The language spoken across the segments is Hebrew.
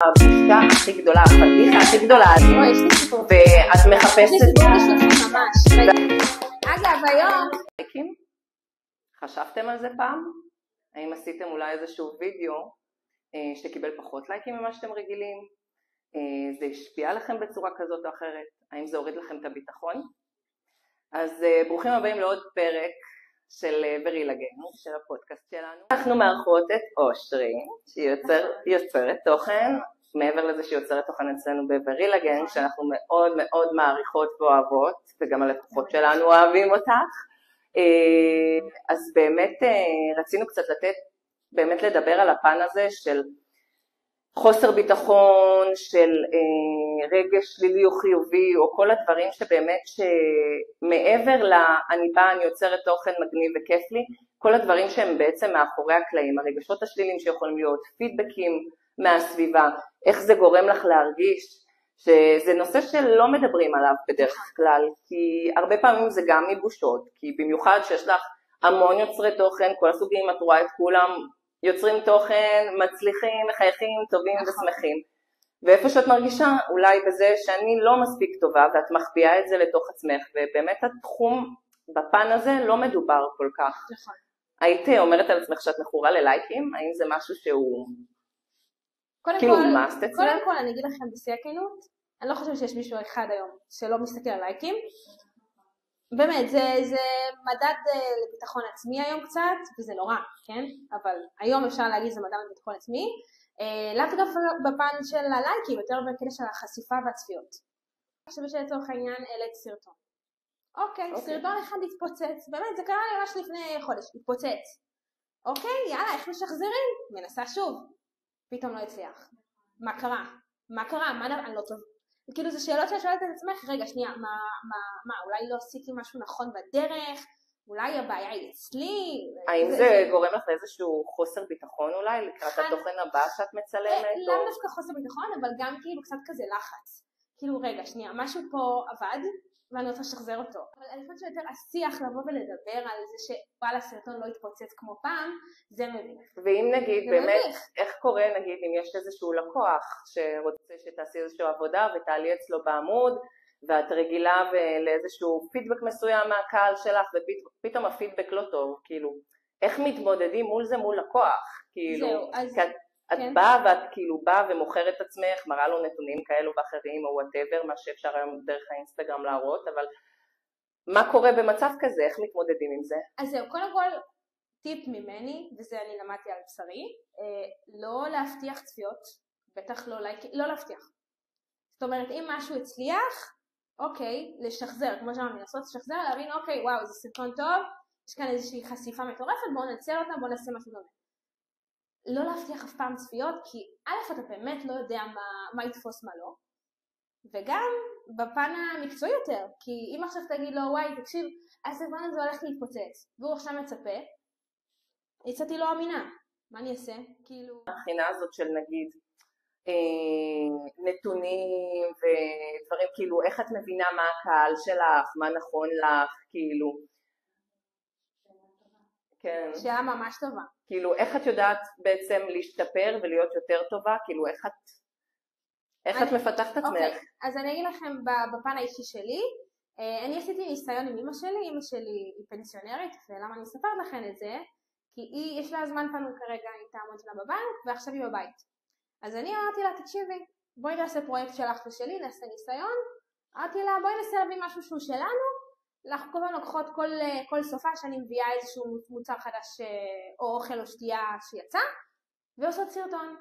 הבושה הכי גדולה, הפדיחה הכי גדולה, יש לי סיפור. ואת מחפשת... יש לי סיפור בשלושה ממש. אגב, היום... חשבתם על זה פעם? האם עשיתם אולי איזשהו וידאו שקיבל פחות לייקים ממה שאתם רגילים? זה השפיע עליכם בצורה כזאת או אחרת? האם זה הוריד לכם את הביטחון? אז ברוכים הבאים לעוד פרק של ורילגן, של הפודקאסט שלנו. אנחנו מארחות את אושרי, שהיא יוצרת תוכן, מעבר לזה שהיא יוצרת תוכן אצלנו בוורילגן, שאנחנו מאוד מאוד מעריכות ואוהבות, וגם הלקוחות שלנו אוהבים אותך. אז באמת רצינו קצת באמת לדבר על הפן הזה של חוסר ביטחון, של רגש שלילי או חיובי, או כל הדברים שבאמת שמעבר אני באה, אני יוצרת תוכן מגניב וכיף לי, כל הדברים שהם בעצם מאחורי הקלעים, הרגשות השליליים שיכולים להיות, פידבקים מהסביבה, איך זה גורם לך להרגיש, שזה נושא שלא מדברים עליו בדרך כלל, כי הרבה פעמים זה גם מבושות, כי במיוחד שיש לך המון יוצרי תוכן, כל הסוגים, את רואה את כולם, יוצרים תוכן, מצליחים, מחייכים, טובים ושמחים. ואיפה שאת מרגישה, אולי בזה שאני לא מספיק טובה, ואת מחביאה את זה לתוך עצמך, ובאמת התחום בפן הזה לא מדובר כל כך. נכון. היית אומרת על עצמך שאת מכורה ללייקים? האם זה משהו שהוא כאילו מאסט אצלך? קודם כל אני אגיד לכם בשיא הכנות, אני לא חושבת שיש מישהו אחד היום שלא מסתכל על לייקים. באמת, זה מדד לביטחון עצמי היום קצת, וזה נורא, כן? אבל היום אפשר להגיד זה מדד לביטחון עצמי, לאו דווקא בפן של הלייקים, יותר בקטע של החשיפה והצפיות. עכשיו שלצורך העניין העלית סרטון. אוקיי, סרטון אחד התפוצץ, באמת זה קרה לי ממש לפני חודש, התפוצץ. אוקיי, יאללה, איך משחזרים? מנסה שוב. פתאום לא הצליח. מה קרה? אני לא טוב. כאילו זה שאלות שאת שואלת את עצמך, רגע שנייה, אולי לא עשיתי משהו נכון בדרך, אולי הבעיה היא אצלי. האם זה גורם לך לאיזשהו חוסר ביטחון אולי, לקראת התוכן הבא שאת מצלמת? לא דווקא חוסר ביטחון, אבל גם כאילו קצת כזה לחץ. כאילו רגע שנייה, משהו פה עבד, ואני רוצה לשחזר אותו. אבל אני חושבת שיותר השיח לבוא ולדבר על זה שבעל הסרטון לא יתפוצץ כמו פעם, זה מביך. ואם נגיד באמת, איך קורה נגיד אם יש איזשהו לקוח שרוצה שתעשי איזושהי עבודה ותעלי אצלו בעמוד, ואת רגילה לאיזשהו פידבק מסוים מהקהל שלך, ופתאום הפידבק לא טוב, כאילו, איך מתמודדים מול זה מול לקוח? כאילו, זהו, אז... את באה ואת כאילו באה ומוכרת את עצמך, מראה לו נתונים כאלו ואחרים או whatever, מה שאפשר היום דרך האינסטגרם להראות, אבל מה קורה במצב כזה? איך מתמודדים עם זה? אז זהו, קודם כל טיפ ממני, וזה אני למדתי על בשרי, לא להבטיח צפיות, בטח לא לייקים, לא להבטיח. זאת אומרת, אם משהו הצליח, אוקיי, לשחזר, כמו שאמרתי, לעשות לשחזר, להבין, אוקיי, וואו, זה סרטון טוב, יש כאן איזושהי חשיפה מטורפת, בואו ננצל אותה, בואו נעשה משהו דומה. לא להבטיח אף פעם צפיות, כי א' אתה באמת לא יודע מה יתפוס מה לא, וגם בפן המקצועי יותר, כי אם עכשיו תגיד לו, וואי, תקשיב, הסרטון הזה הולך להתפוצץ, והוא עכשיו מצפה, יצאתי לא אמינה, מה אני אעשה? כאילו... הבחינה הזאת של נגיד נתונים ודברים, כאילו איך את מבינה מה הקהל שלך, מה נכון לך, כאילו... כן. שאלה ממש טובה. כאילו, איך את יודעת בעצם להשתפר ולהיות יותר טובה? כאילו, איך את מפתחת את עצמך? אוקיי, אז אני אגיד לכם בפן האישי שלי, אני עשיתי ניסיון עם אמא שלי היא פנסיונרית, ולמה אני אספר לכם את זה? כי יש לה זמן פנוי כרגע, היא תעמוד שלה בבנק, ועכשיו היא בבית. אז אני אמרתי לה, תקשיבי, בואי נעשה פרויקט שלך ושלי, נעשה ניסיון, אמרתי לה, בואי נעשה להביא משהו שהוא שלנו, אנחנו כל פעם לוקחות כל סופה שאני מביאה איזשהו מוצר חדש או אוכל או שתייה שיצא, ועושות סרטון.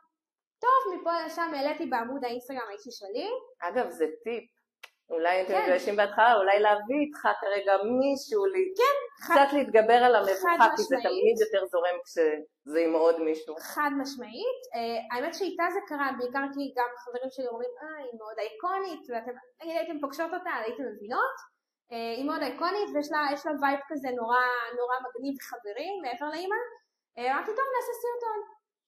טוב, מפה לשם העליתי בעמוד האינסטגרם האישי שלי. אגב, זה טיפ. אולי אתם מתגלשים בהתחלה, אולי להביא איתך כרגע מישהו, קצת להתגבר על המבוכה, כי זה תמיד יותר זורם כשזה עם עוד מישהו. חד משמעית. האמת שאיתה זה קרה, בעיקר כי גם חברים שלי אומרים, היא מאוד אייקונית, ואתם הייתם פוגשות אותה, הייתם מבינות. היא מאוד אייקונית ויש לה וייב כזה נורא מגניב וחברי מעבר לאמא. אמרתי טוב נעשה סרטון.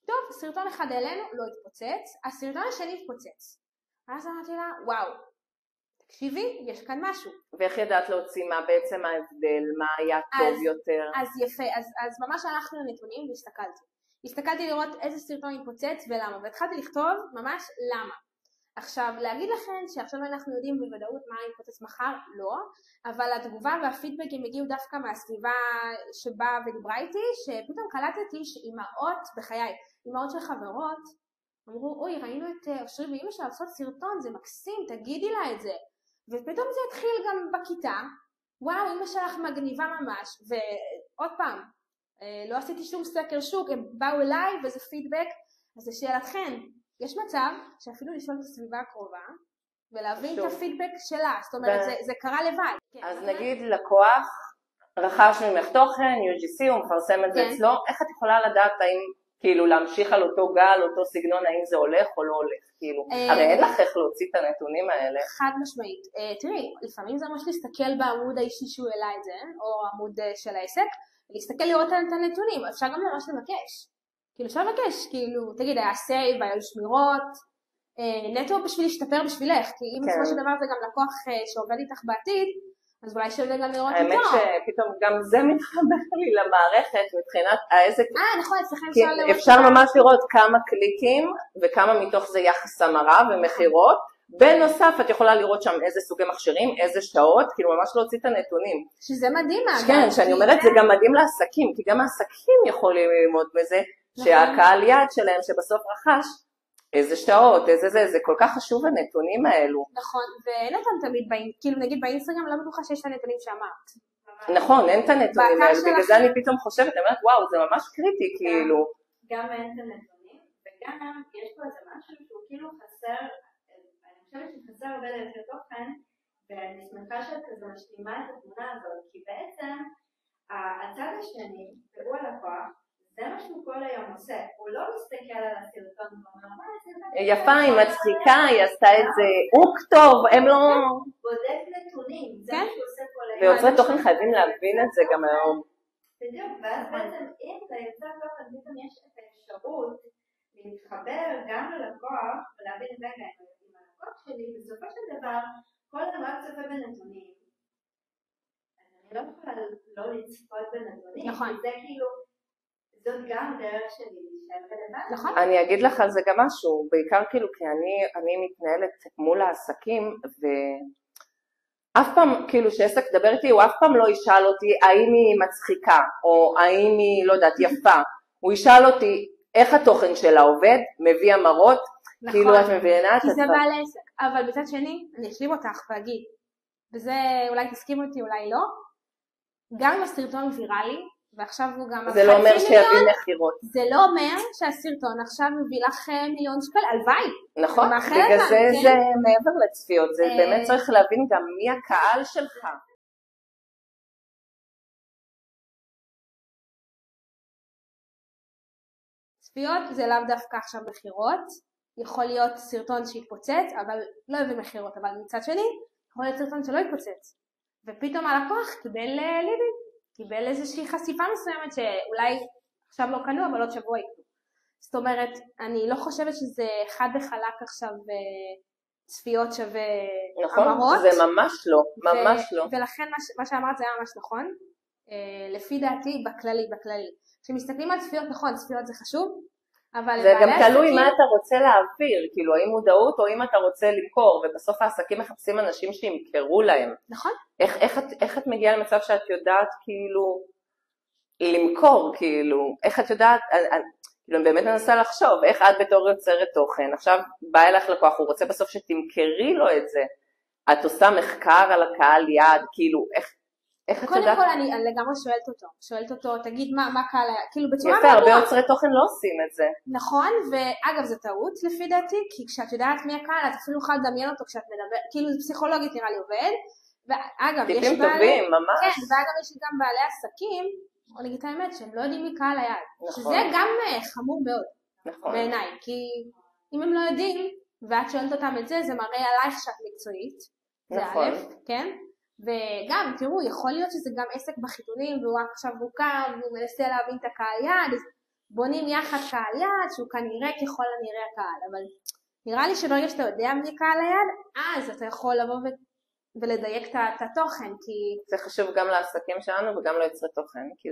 טוב, סרטון אחד אלינו לא התפוצץ, הסרטון השני התפוצץ. אז אמרתי לה וואו, תקשיבי, יש כאן משהו. ואיך ידעת להוציא מה בעצם ההבדל, מה היה טוב יותר? אז יפה, אז ממש הלכתי לנתונים והסתכלתי. הסתכלתי לראות איזה סרטון יתפוצץ ולמה, והתחלתי לכתוב ממש למה. עכשיו, להגיד לכם שעכשיו אנחנו יודעים בוודאות מה יתפוצץ מחר, לא, אבל התגובה והפידבק הם הגיעו דווקא מהסביבה שבה ודיברה איתי, שפתאום קלטתי שאימהות בחיי, אימהות של חברות, אמרו, אוי, ראינו את אושרי ואמא שלה לעשות סרטון, זה מקסים, תגידי לה את זה. ופתאום זה התחיל גם בכיתה, וואו, אמא שלך מגניבה ממש, ועוד פעם, לא עשיתי שום סקר שוק, הם באו אליי וזה פידבק, אז לשאלתכן, יש מצב שאפילו לשאול את הסביבה הקרובה, ולהבין את הפידבק שלה, זאת אומרת, זה קרה לבד. אז נגיד לקוח רכש ממך תוכן, UGC, הוא מפרסם את זה אצלו, איך את יכולה לדעת האם כאילו להמשיך על אותו גל, אותו סגנון, האם זה הולך או לא הולך, כאילו, הרי אין לך איך להוציא את הנתונים האלה. חד משמעית, תראי, לפעמים זה ממש להסתכל בעמוד האישי שהוא העלה את זה, או עמוד של העסק, ולהסתכל לראות את הנתונים, אפשר גם ממש לבקש, כאילו אפשר לבקש, כאילו, תגיד, היה סייב, היה שמירות, נטו בשביל להשתפר בשבילך, כי אם בסופו של דבר זה גם לקוח שעובד איתך בעתיד, אז אולי שווה גם לראות איתו. האמת שפתאום גם זה מתחבר לי למערכת מבחינת העסק. נכון, אצלכם אפשר ממש לראות כמה קליקים וכמה מתוך זה יחס המרה ומחירות. בנוסף את יכולה לראות שם איזה סוגי מכשירים, איזה שעות, כאילו ממש להוציא את הנתונים. שזה מדהים. כן, שאני אומרת זה גם מדהים לעסקים, כי גם העסקים יכולים ללמוד בזה, שהקהל יעד שלהם שבסוף רכש, איזה שעות, איזה זה כל כך חשוב הנתונים האלו. נכון, ואין אותם תמיד, כאילו נגיד באינסטגרם לא בטוחה שיש את הנתונים שאמרת. נכון, אין את הנתונים האלו, בגלל זה אני פתאום חושבת, אני אומרת וואו, זה ממש קריטי כאילו. גם אין את הנתונים, וגם יש פה איזה משהו שהוא כאילו חסר, אני חושבת שחסר הרבה ליותר תוכן, ואני שמחה שאת כזה משלימה את התמונה הזאת, כי בעצם הצד השני, והוא הלקוח, זה מה שהוא כל היום עושה, הוא לא מסתכל על הסרטון ואומר, מה זה? יפה, היא מצחיקה, היא עשתה את זה, הוא כתוב, הם לא... בודק נתונים, זה מה שהוא עושה כל היום. ויוצרי תוכן חייבים להבין את זה גם היום. בדיוק, ואז בעצם אם ליוצר תוכן פתאום יש את האפשרות להתחבר גם ללקוח ולהבין רגע עם הלקוח שלי, בסופו של דבר, כל דבר צופה בנתונים. אני לא יכולה לא לצפות בנתונים, זה כאילו... זאת גם דרך שלי להישאר רלוונטית. נכון. אני אגיד לך על זה גם משהו, בעיקר כאילו כי אני מתנהלת מול העסקים, ואף פעם כאילו שעסק דבר איתי, הוא אף פעם לא ישאל אותי האם היא מצחיקה, או האם היא לא יודעת יפה, הוא ישאל אותי איך התוכן שלה עובד, מביא המרות, נכון. כאילו את מבינה? כי זה בעל עסק, אבל בצד שני אני אשלים אותך ואגיד, וזה אולי תסכים אותי אולי לא, גם אם הסרטון ויראלי, ועכשיו הוא גם... זה לא אומר שיביא מחירות. זה לא אומר שהסרטון עכשיו מביא לך מיליון שקל, הלוואי. נכון, בגלל זה מעבר לצפיות, זה באמת צריך להבין גם מי הקהל שלך. צפיות זה לאו דווקא עכשיו מחירות, יכול להיות סרטון שהתפוצץ, אבל לא הביא מחירות, אבל מצד שני, יכול להיות סרטון שלא התפוצץ. ופתאום הלקוח קיבל לידים. קיבל איזושהי חשיפה מסוימת שאולי עכשיו לא קנו, אבל עוד שבוע יקנו. זאת אומרת, אני לא חושבת שזה חד וחלק עכשיו צפיות שווה אמרות. נכון, זה ממש לא, ממש לא. ולכן מה שאמרת זה היה ממש נכון. לפי דעתי, בכללי. כשמסתכלים על צפיות, נכון, צפיות זה חשוב, אבל... זה גם תלוי מה אתה רוצה להעביר, כאילו, האם מודעות או אם אתה רוצה למכור, ובסוף העסקים מחפשים אנשים שימכרו להם. נכון. איך את מגיעה למצב שאת יודעת, כאילו, למכור, כאילו, איך את יודעת, אני באמת מנסה לחשוב, איך את בתור יוצרת תוכן, עכשיו בא אליך לקוח, הוא רוצה בסוף שתמכרי לו את זה, את עושה מחקר על הקהל יעד, כאילו, איך את יודעת? קודם כל אני לגמרי שואלת אותו, תגיד מה קהל, כאילו בצורה יפה, הרבה יוצרי תוכן לא עושים את זה. נכון, ואגב זה טעות לפי דעתי, כי כשאת יודעת מי הקהל, את אפילו יכולה לדמיין אותו כשאת מדברת, כאילו זה פסיכולוגית נראה לי עובד, ואגב יש טיפים טובים, ממש. כן, ואגב יש גם בעלי עסקים, או נגיד האמת, שהם לא יודעים מי קהל היעד, שזה גם חמור מאוד בעיניי, כי אם הם לא יודעים, ואת שואלת אותם את זה, זה מראה עלייך שאת מקצועית, זה א', כן? וגם, תראו, יכול להיות שזה גם עסק בחיתונים, והוא רק עכשיו מוקם, והוא מנסה להבין את הקהל יעד, אז בונים יחד קהל יעד, שהוא כנראה ככל הנראה הקהל, אבל נראה לי שברגע שאתה יודע מי קהל היעד, אז אתה יכול לבוא ולדייק את התוכן, כי... זה חשוב גם לעסקים שלנו וגם ליוצרי תוכן, כי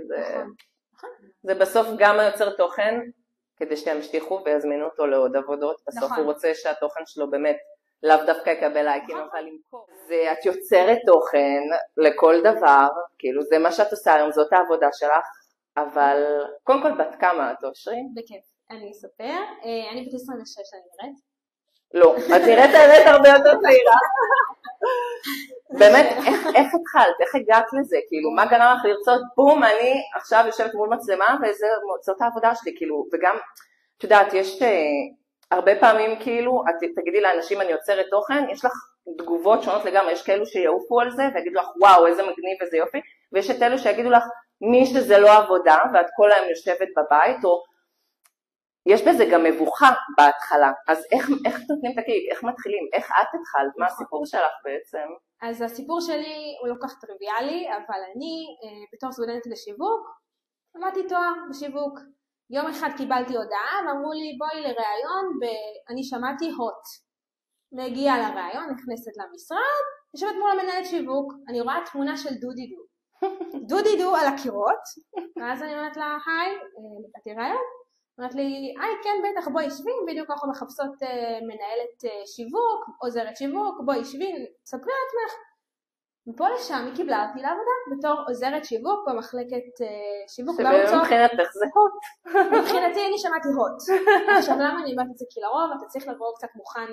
זה בסוף גם היוצר תוכן, כדי שהם ימשיכו ויזמינו אותו לעוד עבודות, בסוף נכון. הוא רוצה שהתוכן שלו באמת לאו דווקא יקבל לייקים, אבל למכור. את יוצרת תוכן לכל דבר, כאילו זה מה שאת עושה היום, זאת העבודה שלך, אבל קודם כל בת כמה את אושרי? בכיף, אני אספר, אני בת 26 אני נראית. לא, את נראית האמת הרבה יותר צעירה. באמת, איך התחלת? איך הגעת לזה? כאילו, מה גרם לך לרצות? בום, אני עכשיו יושבת מול מצלמה וזאת העבודה שלי, כאילו, וגם, את יודעת, יש הרבה פעמים כאילו, את תגידי לאנשים אני יוצרת תוכן, יש לך תגובות שונות לגמרי, יש כאלו שיעופו על זה ויגידו לך וואו איזה מגניב ואיזה יופי, ויש את אלו שיגידו לך מי שזה לא עבודה ואת כל היום יושבת בבית, או יש בזה גם מבוכה בהתחלה, אז איך נותנים את הקיק, איך מתחילים, איך את התחלת, מה הסיפור שלך בעצם? אז הסיפור שלי הוא לא כך טריוויאלי, אבל אני בתור סטודנטית לשיווק, למדתי תואר בשיווק. יום אחד קיבלתי הודעה ואמרו לי בואי לראיון, אני שמעתי הוט. מגיעה לראיון, נכנסת למשרד, יושבת מול המנהלת שיווק, אני רואה תמונה של דודידו. דודידו על הקירות, ואז אני אומרת לה היי, נתתי ראיון? אומרת לי, כן בטח בואי שבי, בדיוק אנחנו מחפשות מנהלת שיווק, עוזרת שיווק, בואי שבי, ספרי על עצמך. מפה לשם היא קיבלה אותי לעבודה בתור עוזרת שיווק במחלקת שיווק בערוץ הוט. מבחינתך זה הוט. מבחינתי אני שמעתי הוט. עכשיו למה אני אומרת את זה? כי לרוב אתה צריך לבוא קצת מוכן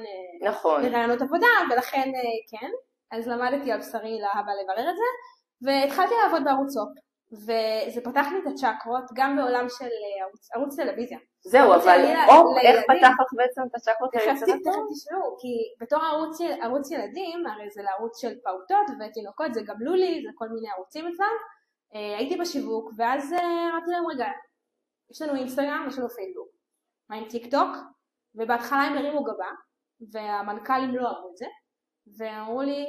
לרעיונות עבודה, ולכן כן. אז למדתי על בשרי להבא לברר את זה, והתחלתי לעבוד בערוץ הוט. וזה פתח לי את הצ'קרות גם בעולם של ערוץ טלוויזיה. זהו, אבל איך פתח לך בעצם את הצ'קרות? תכף תשמעו, כי בתור ערוץ ילדים, הרי זה לערוץ של פעוטות ותינוקות, זה גם לולי, זה כל מיני ערוצים אצלם, הייתי בשיווק, ואז אמרתי להם רגע, יש לנו אינסטגרם, יש לנו פייסבוק, מה עם טיק טוק, ובהתחלה הם הרימו גבה, והמנכ"לים לא אהבו את זה, ואמרו לי,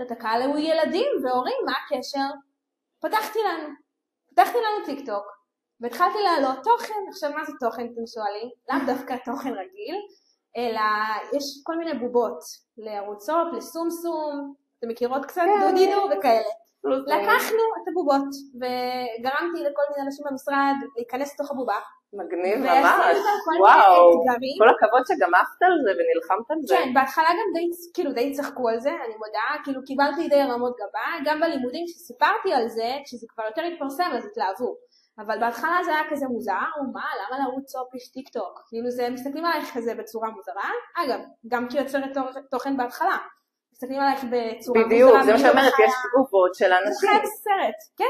את הקהל הוא ילדים והורים, מה הקשר? פתחתי לנו טיק טוק, והתחלתי להעלות תוכן. עכשיו מה זה תוכן אתם שואלים? לאו דווקא תוכן רגיל, אלא יש כל מיני בובות, לערוצות, לסומסום, אתם מכירות קצת דודידו וכאלה. לקחנו את הבובות, וגרמתי לכל מיני אנשים במשרד להיכנס לתוך הבובה. מגניב ממש, וואו, כל הכבוד שגמפת על זה ונלחמת על זה. כן, בהתחלה גם די צחקו על זה, אני מודעה, כאילו קיבלתי די רמות גבה, גם בלימודים שסיפרתי על זה, כשזה כבר יותר התפרסם אז התלהבו, אבל בהתחלה זה היה כזה מוזר, מה, למה לערוץ הוט יש טיק טוק? כאילו זה מסתכלים עלייך כזה בצורה מוזרה, אגב, גם כיוצרת תוכן בהתחלה, מסתכלים עלייך בצורה מוזרה. בדיוק, זה מה שאומרת, יש תגובות של אנשים. זה חייב סרט,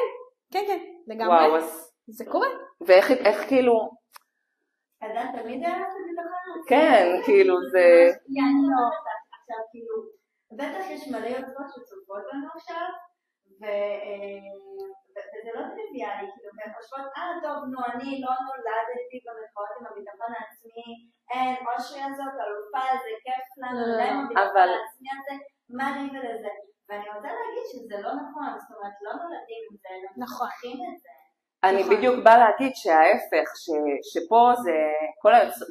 כן, לגמרי. זה קורה. ואיך כאילו... עדיין תמיד היה לך ביטחון? כן, כאילו זה... אני לא יודעת, עכשיו כאילו, בטח יש מלא יוצרות שצופות לנו עכשיו, וזה לא טריוויאלי, כאילו, והן חושבות, טוב, נו, אני לא נולדתי במרכאות עם הביטחון העצמי, אין, אושרי הזאת, אלופה, זה כיף לנו, עם הביטחון העצמי הזה, מה לי ולזה. ואני רוצה להגיד שזה לא נכון, זאת אומרת, לא נולדים עם זה, אנחנו צריכים את זה. אני בדיוק באה להגיד שההפך, שפה זה,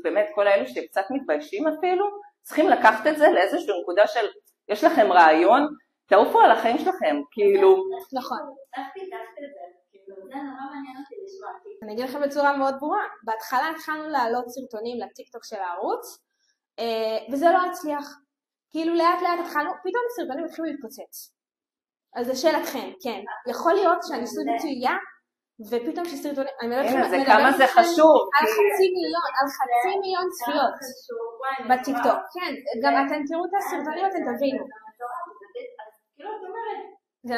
באמת כל האלו שקצת מתביישים אפילו, צריכים לקחת את זה לאיזושהי נקודה של, יש לכם רעיון, תעופו על החיים שלכם, כאילו... נכון. איך פיתחת את זה? כאילו, זה נורא מעניין אותי לשמוע. אני אגיד לכם בצורה מאוד ברורה, בהתחלה התחלנו להעלות סרטונים לטיקטוק של הערוץ, וזה לא הצליח. כאילו לאט לאט התחלנו, פתאום הסרטונים התחילו להתפוצץ. אז זה שאלתכם, כן. יכול להיות שאני עשו ביצועייה, ופתאום שסרטונים, הנה, זה כמה זה חשוב. על חצי מיליון צפיות בטיקטוק. כן, גם אתם תראו את הסרטונים, אתם תבינו.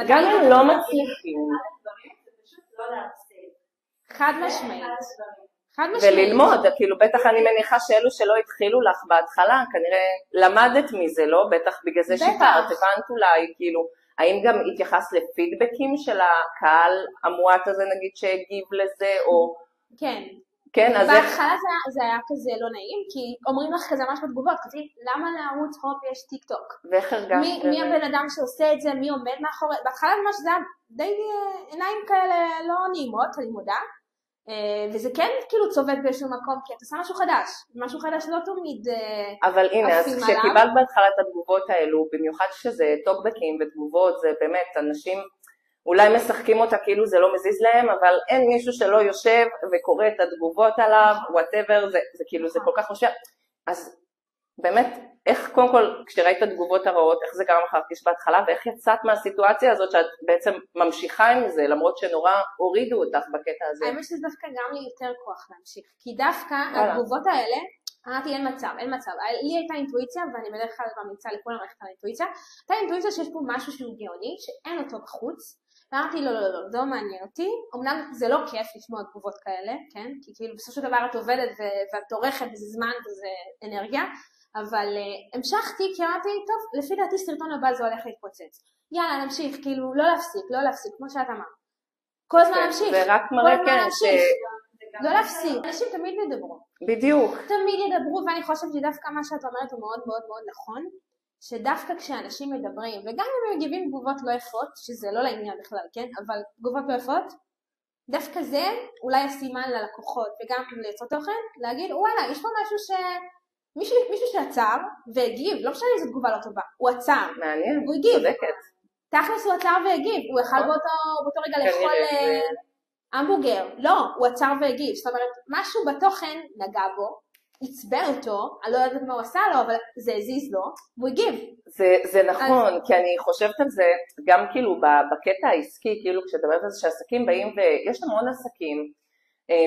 גם הם לא מצליחים. חד משמעית. וללמוד, כאילו בטח אני מניחה שאלו שלא התחילו לך בהתחלה, כנראה למדת מזה, לא? בטח בגלל זה שיפרת, הבנת אולי, כאילו, האם גם התייחס לפידבקים של הקהל המועט הזה נגיד שהגיב לזה, או... כן. כן, אז בהתחלה זה היה כזה לא נעים, כי אומרים לך כזה ממש בתגובות, כזה, למה לערוץ הוט יש טיק טוק? ואיך הרגשת? מי הבן אדם שעושה את זה, מי עומד מאחורי, בהתחלה ממש זה היה די עיניים כאלה לא נעימות, אני מודה, וזה כן כאילו צובט באיזשהו מקום, כי אתה עושה משהו חדש לא תמיד אבל הנה, אז כשקיבלת בהתחלה את התגובות האלו, במיוחד שזה טוקבקים ותגובות, זה באמת אנשים, אולי משחקים אותה כאילו זה לא מזיז להם, אבל אין מישהו שלא יושב וקורא את התגובות עליו, whatever, זה כאילו זה כל כך משפיע. אז באמת, איך קודם כל, כשראית את התגובות הרעות, איך זה גרם לך להרגיש בהתחלה, ואיך יצאת מהסיטואציה הזאת שאת בעצם ממשיכה עם זה, למרות שנורא הורידו אותך בקטע הזה? האמת שזה דווקא גם לי יותר כוח להמשיך, כי דווקא התגובות האלה, אמרתי אין מצב, לי הייתה אינטואיציה, ואני בדרך כלל ממליצה לכולם ללכת על האינטואיציה, הייתה אינטואיציה שיש פה משהו שהוא גאוני, שאין אותו בחוץ, ואמרתי לא, זה לא מעניין אותי, אמנם זה לא כיף לשמוע תגובות כאלה, כן? כי כאילו בסופו של דבר את עובדת ואת תורכת וזה זמן וזה אנרגיה, אבל המשכתי כי אמרתי, טוב, לפי דעתי סרטון הבא זה הולך להתפוצץ. יאללה, נמשיך, כאילו לא להפסיק, כמו שאת אמרת. כל הזמן להמשיך. זה רק מראה כן לא להפסיק. אנשים תמיד ידברו. בדיוק. תמיד ידברו, ואני חושבת שדווקא מה שאת אומרת הוא מאוד מאוד מאוד נכון, שדווקא כשאנשים מדברים, וגם אם הם מגיבים תגובות לא יפות, שזה לא לעניין בכלל, כן? אבל תגובות לא יפות, דווקא זה אולי הסימן ללקוחות, וגם ליצור תוכן, להגיד, וואלה, יש פה משהו מישהו שעצר והגיב, לא משנה אם זו תגובה לא טובה, הוא עצר. מעניין, הוא הגיב. צודקת. תכלס הוא עצר והגיב, הוא יכל באותו רגע לאכול המבורגר. לא, הוא עצר והגיב. זאת אומרת, משהו בתוכן נגע בו, עצבן אותו, אני לא יודעת מה הוא עשה לו, אבל זה הזיז לו, והוא הגיב. זה נכון, כי אני חושבת על זה, גם כאילו בקטע העסקי, כאילו כשאתה מדברת על זה שעסקים באים, ויש המון עסקים,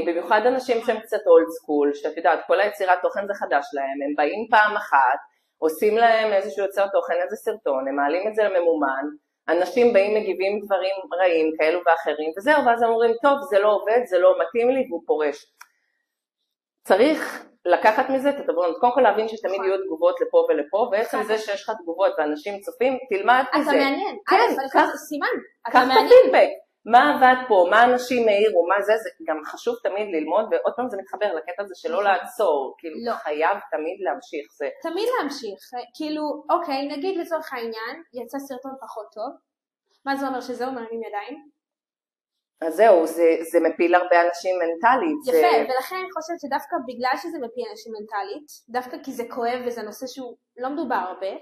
במיוחד אנשים שהם קצת אולד סקול, שאת יודעת, כל היצירת תוכן זה חדש להם, הם באים פעם אחת, עושים להם איזשהו יוצר תוכן, איזה סרטון, הם מעלים את זה לממומן, אנשים באים מגיבים דברים רעים כאלו ואחרים, וזהו, ואז הם אומרים, טוב, זה לא עובד, זה לא מתאים לי, והוא פורש. צריך לקחת מזה את התובנות, קודם כל להבין שתמיד יהיו תגובות לפה ולפה, ועצם זה שיש לך תגובות ואנשים צופים, תלמד מזה. אתה מעניין, סימן, אתה מעניין. מה עבד פה, מה אנשים העירו, מה זה גם חשוב תמיד ללמוד, ועוד פעם זה מתחבר לקטע הזה שלא לעצור, כאילו חייב תמיד להמשיך. תמיד להמשיך, כאילו, אוקיי, נגיד לצורך העניין, יצא סרטון פחות טוב, מה זה אומר שזהו, מרימים ידיים? אז זהו, זה מפיל הרבה אנשים מנטלית. יפה, ולכן אני חושבת שדווקא בגלל שזה מפיל אנשים מנטלית, דווקא כי זה כואב וזה נושא שהוא לא מדובר הרבה,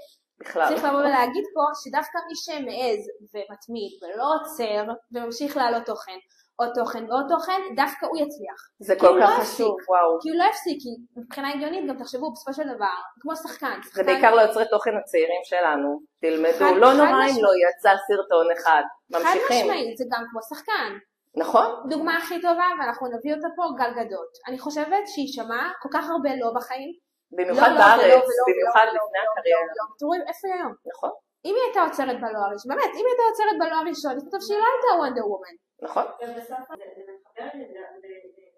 בכלל. צריך לבוא ולהגיד פה שדווקא מי שמעז ומתמיד ולא עוצר וממשיך להעלות תוכן, עוד תוכן ועוד תוכן, דווקא הוא יצליח. זה כל כך חשוב, וואו. כי הוא לא הפסיק, כי מבחינה הגיונית גם תחשבו בסופו של דבר, כמו שחקן. זה בעיקר לא יוצרי תוכן הצעירים שלנו, תלמדו, לא נורא אם לא יצא סרטון אחד, ממשיכים. חד משמעית, זה גם כמו שחקן. נכון. דוגמה הכי טובה, ואנחנו נביא אותה פה, גל גדות. אני חושבת שהיא שמעה כל כך הרבה לא בחיים, במיוחד בארץ, במיוחד לפני הקריירה. תראו איפה היא היום. נכון. אם היא הייתה עוצרת בלא הראשון, באמת, אם היא הייתה עוצרת בלא הראשון, אני חושבת שהיא לא הייתה וונדר וומן. נכון. ובסוף זה מחבר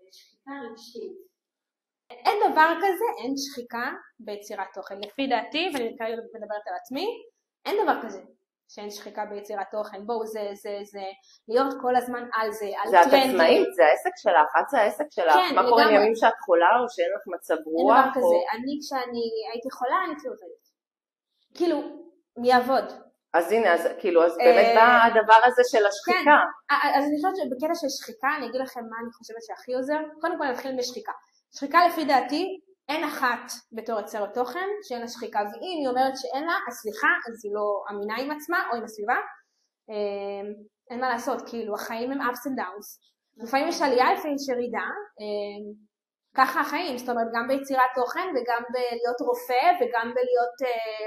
לשחיקה רגשית. אין דבר כזה, אין שחיקה ביצירת תוכן. לפי דעתי, ואני כרגע מדברת על עצמי, אין דבר כזה שאין שחיקה ביצירת תוכן. בואו, זה להיות כל הזמן על זה, על טרנדים. זה את עצמאית, זה העסק שלך, את זה העסק שלך. כן, מה קורה עם ימים שאת חולה או שאין לך מצב רוח? אין דבר כזה. אני כשאני הייתי חולה, אני עובדת. כאילו, מי יעבוד? אז הנה, אז באמת בא הדבר הזה של השחיקה. כן, אז אני חושבת שבקטע של שחיקה, אני אגיד לכם מה אני חושבת שהכי עוזר. קודם כל נתחיל בשחיקה. שחיקה לפי דעתי, אין אחת בתור יוצרת תוכן שאין לה שחיקה, ואם היא אומרת שאין לה, אז סליחה, אז היא לא אמינה עם עצמה או עם הסביבה. אין מה לעשות, כאילו החיים הם ups and downs. לפעמים יש עלייה, לפעמים יש ירידה. ככה החיים, זאת אומרת גם ביצירת תוכן וגם בלהיות רופא וגם בלהיות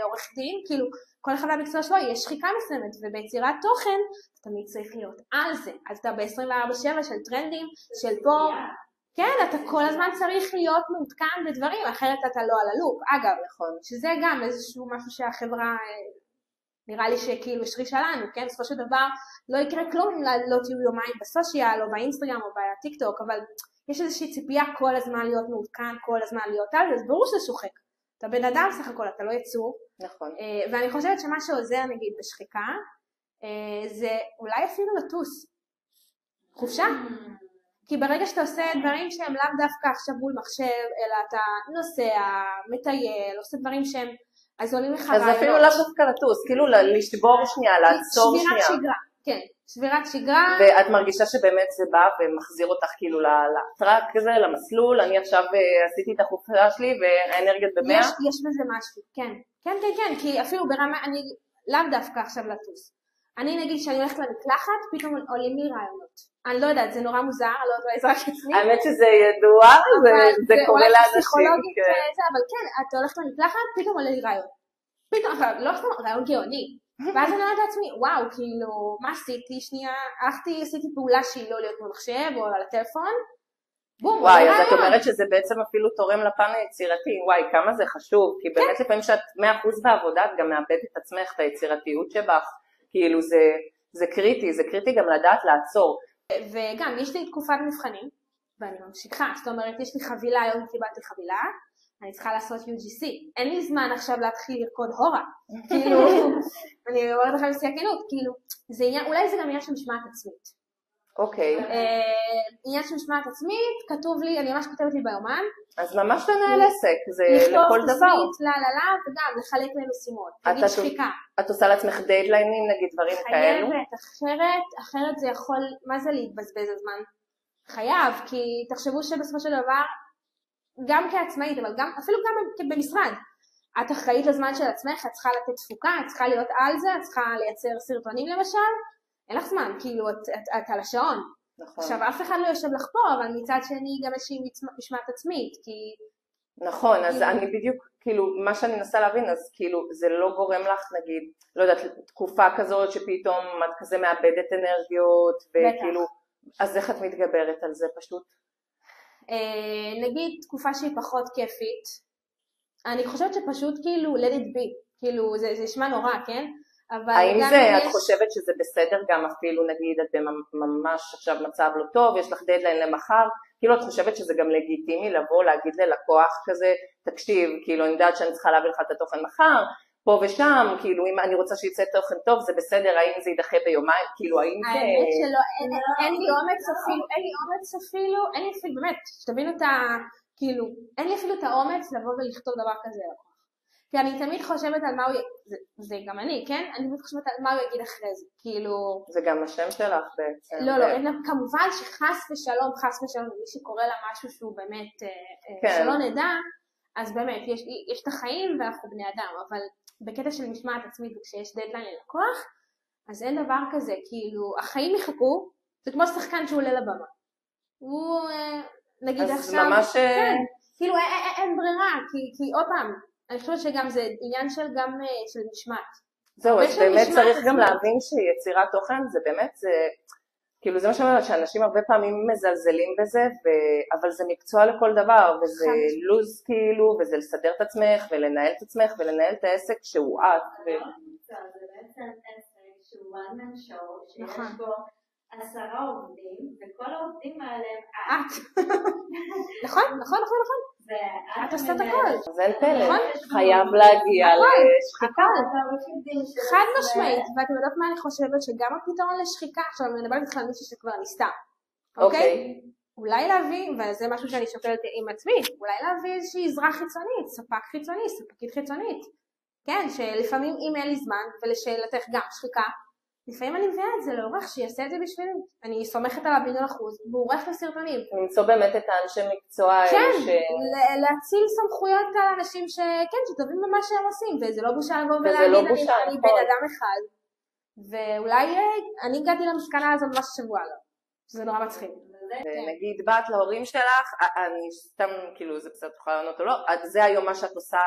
עורך דין, כאילו כל אחד במקצוע שלו יש שחיקה מסוימת, וביצירת תוכן תמיד צריך להיות על זה, אז אתה ב-24/7 של טרנדים, של פה, כן, אתה כל הזמן צריך להיות מעודכן בדברים, אחרת אתה לא על הלופ, אגב, שזה גם איזשהו משהו שהחברה, נראה לי שכאילו השרישה לנו, כן, בסופו של דבר לא יקרה כלום אם לא תהיו יומיים בסושיאל או באינסטגרם או בטיק טוק, אבל יש איזושהי ציפייה כל הזמן להיות מעודכן, כל הזמן להיות על זה, אז ברור שזה שוחק. אתה בן אדם סך הכל, אתה לא יצור. נכון. ואני חושבת שמה שעוזר נגיד בשחיקה, זה אולי אפילו לטוס. חופשה. כי ברגע שאתה עושה דברים שהם לאו דווקא עכשיו מול מחשב, אלא אתה נוסע, מטייל, עושה דברים שהם, אז עולים לך רעיונות. אז אפילו לאו דווקא לטוס, כאילו לשבור שנייה, לעצור שנייה. שבירת שגרה, כן. שבירת שגרה. ואת מרגישה שבאמת זה בא ומחזיר אותך כאילו לטראק כזה, למסלול, אני עכשיו עשיתי את החופשה שלי והאנרגיות ב100? יש בזה משהו, כן. כן, כן, כן, כי אפילו ברמה, אני לאו דווקא עכשיו לטוס. אני נגיד שאני הולכת למקלחת, פתאום עולים לי רעיונות. אני לא יודעת, זה נורא מוזר, לא יודעת, זה רק עצמי. האמת שזה ידוע, זה קורה לאנשים. אבל כן, אתה הולכת למקלחת, פתאום עולה לי רעיון. פתאום, לא סתם רעיון גאוני. ואז אני אומרת לעצמי, וואו, כאילו, מה עשיתי? שנייה, עשיתי פעולה שהיא לא להיות במחשב או על הטלפון. בום, וואי, אז את אומרת שזה בעצם אפילו תורם לפן היצירתי. וואי, כמה זה חשוב, כי באמת לפעמים שאת 100% בעבודה, את גם מאבדת את עצמך, את היצירתיות שבך. כאילו זה קריטי, זה קריטי גם לדעת לעצור. וגם, יש לי תקופת מבחנים, ואני ממשיכה, זאת אומרת, יש לי חבילה, היום קיבלתי חבילה, אני צריכה לעשות UGC. אין לי זמן עכשיו להתחיל לרקוד הורה. כאילו, אני אומרת לכם בשיא הכנות, כאילו, אולי זה גם עניין של משמעת עצמית. אוקיי. עניין של משמעת עצמית, כתוב לי, אני ממש כותבת לי ביומן. אז ממש לנהל עסק, זה לכל דבר. לכתוב תסמית, וגם לחלק למשימות, תגיד שחיקה. את עושה לעצמך דיידליינים, נגיד דברים כאלו? חייבת, אחרת זה יכול, מה זה להתבזבז הזמן? חייב, כי תחשבו שבסופו של דבר, גם כעצמאית, אבל גם, אפילו גם במשרד, את אחראית לזמן של עצמך, את צריכה לתת תפוקה, את צריכה להיות על זה, את צריכה לייצר סרטונים למשל, אין לך זמן, כאילו את על השעון. נכון. עכשיו אף אחד לא יושב לך פה, אבל מצד שני גם איזושהי משמעת עצמית, כי... נכון, אז אני בדיוק, כאילו, מה שאני מנסה להבין, אז כאילו, זה לא גורם לך, נגיד, לא יודעת, תקופה כזאת שפתאום את כזה מאבדת אנרגיות, וכאילו, אז איך את מתגברת על זה פשוט? נגיד תקופה שהיא פחות כיפית, אני חושבת שפשוט כאילו let it be, כאילו זה נשמע נורא, כן? האם זה, את חושבת שזה בסדר גם אפילו נגיד את ממש עכשיו מצב לא טוב, יש לך דדליין למחר, כאילו את חושבת שזה גם לגיטימי לבוא להגיד ללקוח כזה, תקשיב, כאילו אני יודעת שאני צריכה להביא לך את התוכן מחר, פה ושם, כאילו אם אני רוצה שיצא תוכן טוב זה בסדר, האם זה יידחה ביומיים, כאילו האם זה... האמת שלא, אין לי אומץ אפילו, אין לי אפילו, באמת, שתבינו את ה... כאילו, אין לי אפילו את האומץ לבוא ולכתוב דבר כזה. כי אני תמיד חושבת על מה הוא, זה גם אני, כן? אני תמיד חושבת על מה הוא יגיד אחרי זה, כאילו... זה גם השם שלך בעצם. לא, כמובן שחס ושלום, מי שקורא לה משהו שהוא באמת, שלא נדע, אז באמת, יש את החיים ואנחנו בני אדם, אבל בקטע של משמעת עצמית וכשיש דדליין ללקוח, אז אין דבר כזה, כאילו, החיים יחכו, זה כמו שחקן שהוא עולה לבמה. הוא, נגיד עכשיו... אז ממש... כן, כאילו, אין ברירה, כי עוד פעם, אני חושבת שגם זה עניין של משמעת. זהו, אז באמת צריך גם להבין שיצירת תוכן זה באמת, כאילו זה מה שאומרת, שאנשים הרבה פעמים מזלזלים בזה, אבל זה מקצוע לכל דבר, וזה לוז כאילו, וזה לסדר את עצמך, ולנהל את עצמך, ולנהל את העסק שהוא את. זה בעצם עסק שהוא one man show, שיש בו 10 עובדים, וכל העובדים האלה הם את. נכון. את עושה את הכל. אז אין פלא, חייב להגיע לשחיקה. חד משמעית, ואתם יודעות מה אני חושבת? שגם הפתרון לשחיקה, עכשיו אני מדברת איתך על מישהו שכבר ניסתה, אוקיי? אולי להביא, וזה משהו שאני שוקלת עם עצמי, אולי להביא איזושהי עזרה חיצונית, ספק חיצוני, ספקית חיצונית. כן, שלפעמים אם אין לי זמן, ולשאלתך גם שחיקה, לפעמים אני מביאה את זה לעורך שיעשה את זה בשבילי. אני סומכת עליו ב1,000,000%, והוא עורך לסרטונים. למצוא באמת את האנשי מקצוע. כן, להציל סמכויות על אנשים שטובים במה שהם עושים, וזה לא בושה לבוא ולהגיד אני בן אדם אחד. ואולי אני הגעתי למסקנה הזו ממש שבוע לא, שזה נורא מצחיק. נגיד בת להורים שלך, אני סתם כאילו זה בסדר תוכל לענות או לא, זה היום מה שאת עושה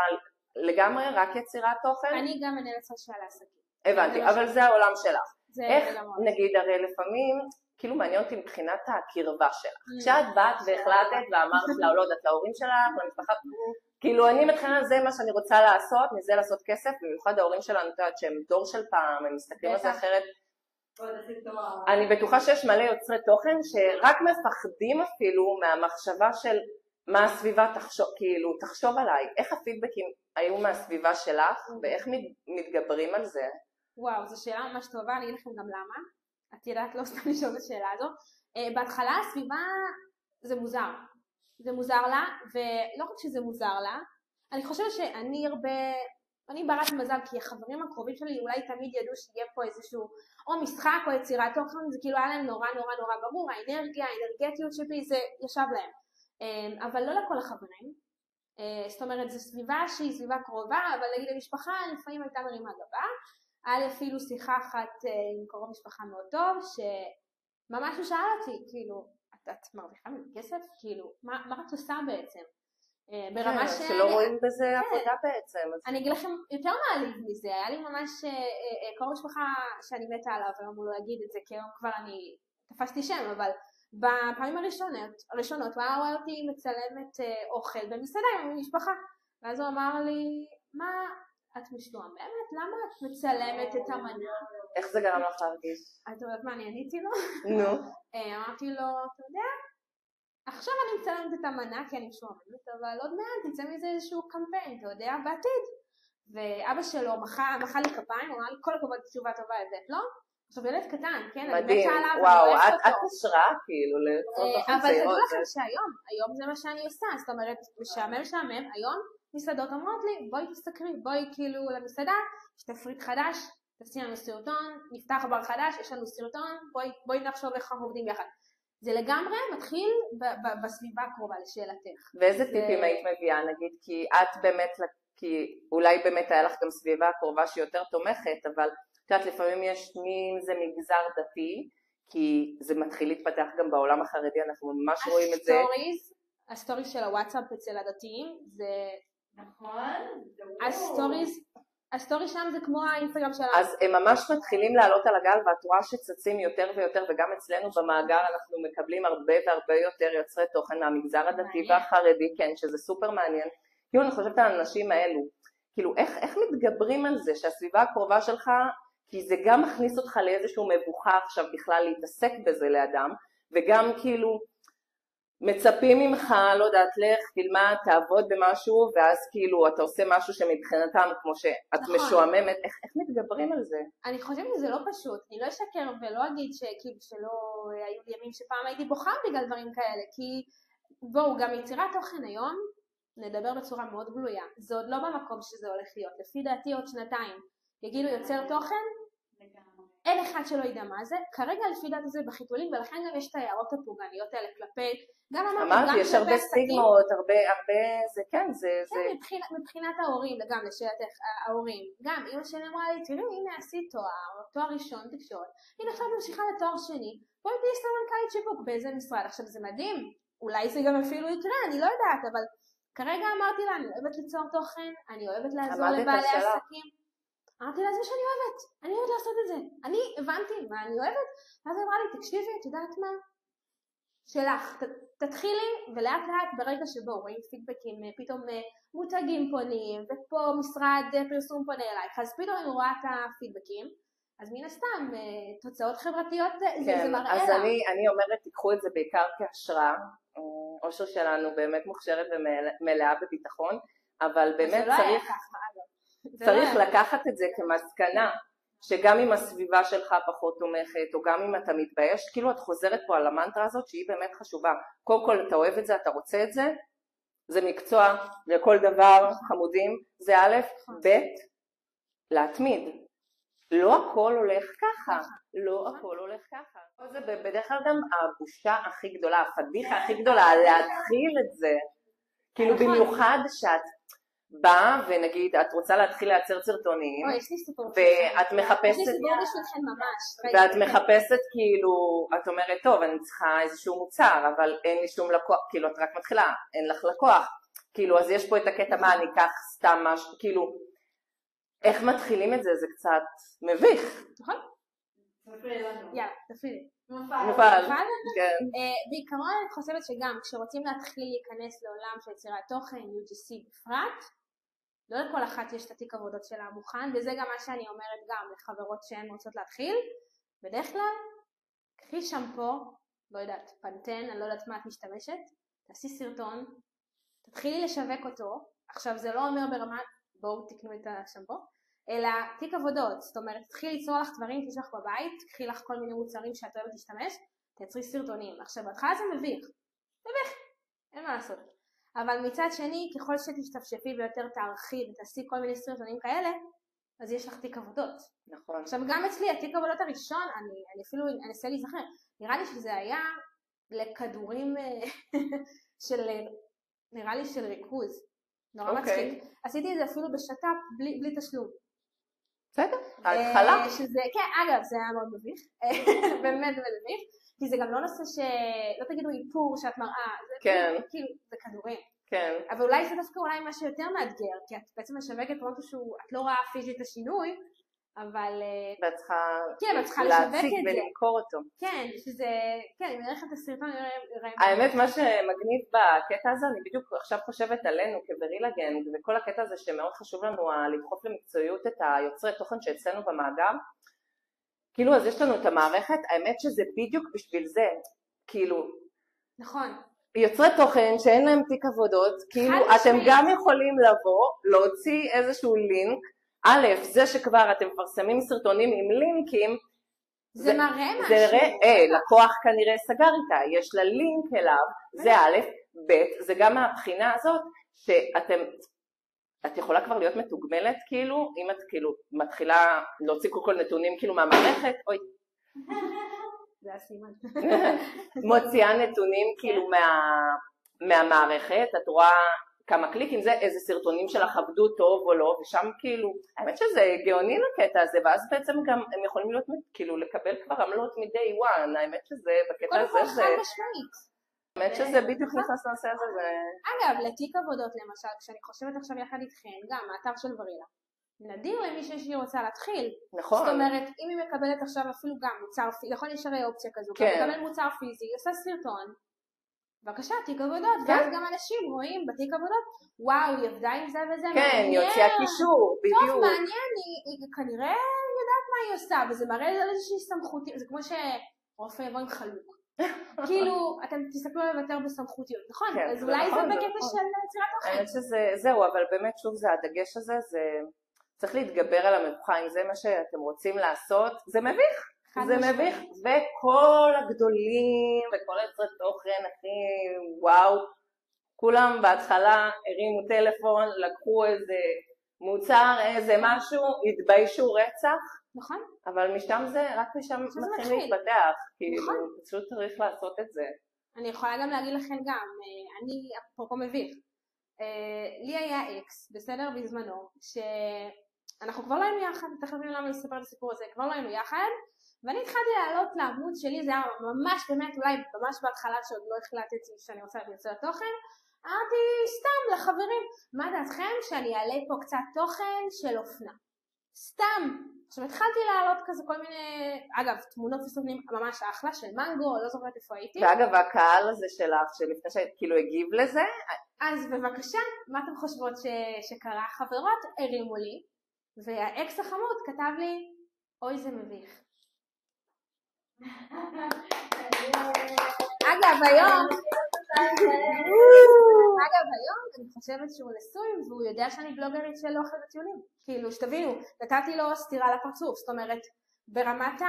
לגמרי, רק יצירת תוכן? אני גם מנהלת סושיאל לעסקים. הבנתי, אבל זה העולם שלך. איך, נגיד, הרי לפעמים, כאילו מעניין אותי מבחינת הקרבה שלך. כשאת באת והחלטת ואמרת לה, לא יודעת, להורים שלך, למשפחה, כאילו אני מתחילה זה מה שאני רוצה לעשות, מזה לעשות כסף, במיוחד ההורים שלנו, את יודעת שהם דור של פעם, הם מסתכלים על זה אחרת. אני בטוחה שיש מלא יוצרי תוכן שרק מפחדים אפילו מהמחשבה של מה הסביבה תחשוב עליי, איך הפידבקים היו מהסביבה שלך ואיך מתגברים על זה? וואו, זו שאלה ממש טובה, אני אגיד לכם גם למה. את יודעת לא סתם לשאול את השאלה הזו. בהתחלה הסביבה זה מוזר. זה מוזר לה, ולא רק שזה מוזר לה, אני חושבת אני ברת מזל, כי החברים הקרובים שלי אולי תמיד ידעו שיהיה פה איזשהו או משחק או יצירת תוכן, זה כאילו היה להם נורא ברור, האנרגטיות שבי זה ישב להם. אבל לא לכל החברים. זאת אומרת, זו סביבה שהיא סביבה קרובה, אבל נגיד המשפחה לפעמים הייתה מרימה גבה, היה לי אפילו שיחה אחת עם קרוב משפחה מאוד טוב, שממש הוא שאל אותי, כאילו, את מרוויחה מזה כסף? כאילו, מה את עושה בעצם? ברמה שלא רואים בזה עבודה בעצם. אני אגיד לכם יותר מעליב מזה, היה לי ממש קרוב משפחה שאני מתה עליו, היום הוא לא יגיד את זה, כי היום כבר אני תפסתי שם, אבל בפעמים הראשונות הוא היה רואה אותי מצלמת אוכל במסעדה עם משפחה, ואז הוא אמר לי, מה את משועממת? למה את מצלמת את המנה? איך זה גרם לך להרגיש? את יודעת מה, אני עניתי לו? נו. אמרתי לו, אתה יודע, עכשיו אני מצלמת את המנה כי אני משועממת, אבל עוד מעט יצא מזה איזשהו קמפיין, אתה יודע, בעתיד. ואבא שלו מחא לי כפיים, הוא אמר לי, כל הכבוד תשובה טובה הבאת לו. עכשיו ילד קטן, כן? מדהים, וואו, את השראה כאילו לצורך אבל הצעירות. תדעו לכם שהיום זה מה שאני עושה, זאת אומרת, משעמם, היום מסעדות אומרות לי, בואי תסתכלי, בואי כאילו למסעדה, יש תפריט חדש, תעשי לנו סרטון, נפתח בר חדש, יש לנו סרטון, בואי נחשוב איך אנחנו עובדים יחד. זה לגמרי מתחיל בסביבה הקרובה לשאלתך. ואיזה טיפים היית מביאה נגיד, כי את באמת, כי אולי באמת היה לך גם סביבה הקרובה שהיא יותר תומכת, אבל את יודעת לפעמים יש מי זה מגזר דתי, כי זה מתחיל להתפתח גם בעולם החרדי, אנחנו ממש רואים את זה. הסטוריז של הוואטסאפ אצל הדתיים זה... נכון. הסטורי שם זה כמו האינסטגרם שלנו. אז הם ממש מתחילים לעלות על הגל, ואת רואה שצצים יותר ויותר, וגם אצלנו במאגר אנחנו מקבלים הרבה והרבה יותר יוצרי תוכן מהמגזר הדתי והחרדי, כן, שזה סופר מעניין. כאילו אני חושבת על האנשים האלו, כאילו איך מתגברים על זה שהסביבה הקרובה שלך, כי זה גם מכניס אותך לאיזשהו מבוכה עכשיו בכלל להתעסק בזה לאדם, וגם כאילו מצפים ממך, לא יודעת, לך, תלמד, תעבוד במשהו, ואז כאילו אתה עושה משהו שמבחינתם, כמו שאת משועממת, איך מתגברים על זה? אני חושבת שזה לא פשוט, אני לא אשקר ולא אגיד שכאילו שלא היו ימים שפעם הייתי בוכה בגלל דברים כאלה, כי בואו, גם יצירת תוכן היום, נדבר בצורה מאוד גלויה, זה עוד לא במקום שזה הולך להיות, לפי דעתי עוד שנתיים, יגידו יוצר תוכן, אין אחד שלא ידע מה זה, כרגע לפי דעת זה בחיתולים, ולכן גם יש את ההערות הפוגעניות האלה כלפי, גם אמרתי, יש הרבה סטיגמות, הרבה, זה כן, זה... מבחינת ההורים, וגם לשאלתך, ההורים, גם אמא שלי אמרה לי, תראו, הנה עשית תואר ראשון תקשורת, הנה עכשיו ממשיכה לתואר שני, בואי תהיי סמנכ"לית שיווק באיזה משרד, עכשיו זה מדהים, אולי זה גם אפילו יקרה, אני לא יודעת, אבל כרגע אמרתי לה, אני אוהבת ליצור תוכן, אני אוהבת לעזור לבעלי עסקים, אמרתי לה, זה מה שאני אוהבת, אני אוהבת לעשות את זה, אני הבנתי מה אני אוהבת, ואז אמרה לי, תקשיבי, את יודעת מה? שלך, תתחילי, ולאט לאט ברגע שבו רואים פידבקים, פתאום מותגים פונים, ופה משרד פרסום פונה אלייך, אז פתאום אני רואה את הפידבקים, אז מן הסתם, תוצאות חברתיות זה מראה לה. אז אני אומרת, תיקחו את זה בעיקר כהשראה, אושר שלנו באמת מוכשרת ומלאה בביטחון, אבל באמת צריך לקחת את זה כמסקנה, שגם אם הסביבה שלך פחות תומכת, או גם אם אתה מתבייש, כאילו את חוזרת פה על המנטרה הזאת שהיא באמת חשובה. קודם כל אתה אוהב את זה, אתה רוצה את זה, זה מקצוע לכל דבר, חמודים, זה א', ב', להתמיד. לא הכל הולך ככה, לא הכל הולך ככה. זה בדרך כלל גם הבושה הכי גדולה, הפדיחה הכי גדולה, להתחיל את זה. כאילו במיוחד שאת באה ונגיד את רוצה להתחיל לייצר סרטונים, ואת מחפשת כאילו, את אומרת טוב אני צריכה איזשהו מוצר, אבל אין לי שום לקוח, כאילו את רק מתחילה, אין לך לקוח, כאילו אז יש פה את הקטע מה אני אקח סתם משהו, כאילו איך מתחילים את זה, זה קצת מביך. נכון? יאללה, תפעילי. מופעל. בעיקרון אני חושבת שגם כשרוצים להתחיל להיכנס לעולם של יצירת תוכן, UGC בפרט, לא לכל אחת יש את התיק עבודות שלה מוכן, וזה גם מה שאני אומרת גם לחברות שהן רוצות להתחיל. בדרך כלל, קחי שמפו, לא יודעת, פנטן, אני לא יודעת מה את משתמשת, תעשי סרטון, תתחילי לשווק אותו, עכשיו זה לא אומר ברמה, בואו תקנו את השמפו, אלא תיק עבודות, זאת אומרת, תתחיל ליצור לך דברים, תשלח בבית, תקחי לך כל מיני מוצרים שאת אוהבת להשתמש, תייצרי סרטונים. עכשיו, בהתחלה זה מביך, אין מה לעשות. אבל מצד שני, ככל שתשתפשפי ויותר תערכי ותעשי כל מיני סרטונים כאלה, אז יש לך תיק עבודות. נכון. עכשיו, גם אצלי, התיק עבודות הראשון, אני אפילו אנסה להיזכר, נראה לי שזה היה לכדורים של, נראה לי של ריכוז. נורא מצחיק. עשיתי את זה אפילו בשטאפ בלי תשלום. בסדר, ההתחלה. שזה, כן, אגב, זה היה מאוד מביך, באמת מביך, כי זה גם לא נושא לא תגידו איפור שאת מראה, זה כאילו, זה כדורים. כן. אבל אולי זה דווקא אולי משהו יותר מאתגר, כי את בעצם משווקת פרוטו את לא רואה פיזית את השינוי, אבל... ואת צריכה להציג ולמכור אותו. כן, שזה... כן, אם נראה לך את הסרטון, נראה... האמת, מה שמגניב בקטע הזה, אני בדיוק עכשיו חושבת עלינו כברילגנד, וכל הקטע הזה שמאוד חשוב לנו לדחוף למקצועיות את היוצרי תוכן שאצלנו במאגר, כאילו, אז יש לנו את המערכת, האמת שזה בדיוק בשביל זה, כאילו... נכון. יוצרי תוכן שאין להם תיק עבודות, כאילו, אתם גם יכולים לבוא, להוציא איזשהו לינק, א', זה שכבר אתם מפרסמים סרטונים עם לינקים, זה מראה משהו. לקוח כנראה סגר איתה, יש לה לינק אליו, זה א', ב', זה גם מהבחינה הזאת, את יכולה כבר להיות מתוגמלת, כאילו, אם את כאילו מתחילה להוציא כל נתונים כאילו מהמערכת, אוי. זה הסימן. מוציאה נתונים כאילו מהמערכת, את רואה כמה קליקים, זה איזה סרטונים שלך עבדו טוב או לא, ושם כאילו, האמת שזה גאוני לקטע הזה, ואז בעצם גם הם יכולים להיות, כאילו לקבל כבר עמלות מ-day one, האמת שזה בקטע הזה, קודם כל חד משמעית. האמת שזה בדיוק נכנס לנושא הזה. אגב, לתיק עבודות למשל, כשאני חושבת עכשיו יחד איתכן, גם האתר של ורילה, נדיר למישהו שהיא רוצה להתחיל. נכון. זאת אומרת, אם היא מקבלת עכשיו אפילו גם מוצר פיזי, יכול להישאר אופציה כזו, כן. מקבל מוצר פיזי, היא עושה סרטון, בבקשה, תיק עבודות, ואז גם אנשים רואים בתיק עבודות, וואו, היא עבדה עם זה וזה, כן, היא הוציאה קישור, בדיוק. טוב, מעניין, היא כנראה יודעת מה היא עושה, וזה מראה על איזושהי סמכותיות, זה כמו שרופא יבוא עם חלוק. כאילו, אתם תסתכלו עליו יותר בסמכותיות, נכון? אז אולי זה בקטע של יצירת תוכן. האמת שזהו, אבל באמת שוב זה הדגש הזה, זה צריך להתגבר על המבוכה, אם זה מה שאתם רוצים לעשות, זה מביך. זה מביך, וכל הגדולים וכל יוצרי תוכן הכי וואו, כולם בהתחלה הרימו טלפון, לקחו איזה מוצר, איזה משהו, התביישו רצח, נכון. אבל משם זה, רק משם מתחיל להתפתח, כאילו פשוט צריך לעשות את זה. אני יכולה גם להגיד לכם גם, אני אפרופו מביך, לי היה אקס, בסדר, בזמנו, שאנחנו כבר לא היינו יחד, תכף למה לספר את הסיפור הזה, כבר לא היינו יחד, ואני התחלתי לעלות לעמוד שלי, זה היה ממש באמת, אולי ממש בהתחלה שעוד לא החלטתי שאני רוצה לייצר תוכן, אמרתי סתם לחברים, מה דעתכם שאני אעלה פה קצת תוכן של אופנה? סתם. עכשיו התחלתי לעלות כזה כל מיני, אגב, תמונות וסרטונים ממש אחלה של מנגו, לא זוכרת איפה הייתי. ואגב, הקהל הזה שלך, שלפני שכאילו הגיב לזה? אז בבקשה, מה אתם חושבות שקרה? חברות הרימו לי, והאקס החמוד כתב לי, אוי זה מביך. אגב היום אני חושבת שהוא נשוי והוא יודע שאני בלוגרית של אוכל וטיולים, כאילו שתבינו, נתתי לו סתירה לפרצוף, זאת אומרת ברמת